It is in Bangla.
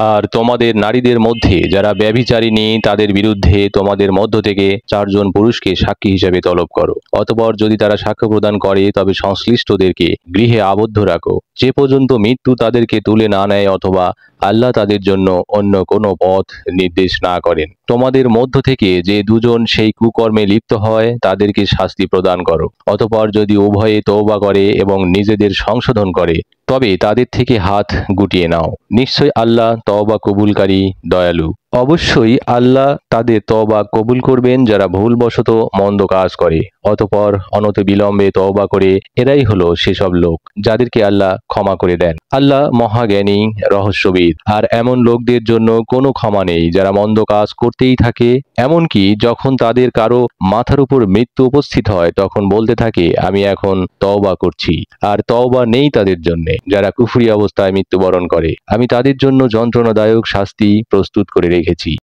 আর তোমাদের নারীদের মধ্যে যারা ব্যভিচারিণী তাদের বিরুদ্ধে তোমাদের মধ্য থেকে 4 জন পুরুষকে সাক্ষী হিসেবে তলব করো। অতঃপর যদি তারা সাক্ষ্য প্রদান করে তবে সংশ্লিষ্টদেরকে গৃহে আবদ্ধ রাখো যে পর্যন্ত মৃত্যু তাদেরকে তুলে না নেয় অথবা আল্লাহ তাদের জন্য অন্য কোনো পথ নির্দেশ না করেন। তোমাদের মধ্য থেকে যে 2 জন সেই কুকর্মে লিপ্ত হয় তাদেরকে শাস্তি প্রদান করো। অতঃপর যদি উভয়ে তওবা করে এবং নিজেদের সংশোধন করে তবে তাদের থেকে হাত গুটিয়ে নাও। নিশ্চয় আল্লাহ তওবা কবুলকারী দয়ালু। অবশ্যই আল্লাহ তাদের তওবা কবুল করবেন যারা ভুলবশত মন্দ কাজ করে অতঃপর অনতিবিলম্বে তওবা করে এরাই হলো সেসব লোক যাদেরকে আল্লাহ ক্ষমা করে দেন। আল্লাহ মহাজ্ঞানী রহস্যবিদ। আর এমন লোকদের জন্য কোনো ক্ষমা নেই যারা মন্দ কাজ করতেই থাকে, এমনকি যখন তাদের কারো মাথার উপর মৃত্যু উপস্থিত হয় তখন বলতে থাকে আমি এখন তওবা করছি। আর তওবা নেই তাদের জন্য যারা কুফরি অবস্থায় মৃত্যুবরণ করে। আমি তাদের জন্য যন্ত্রণাদায়ক শাস্তি প্রস্তুত করে রেখেছি।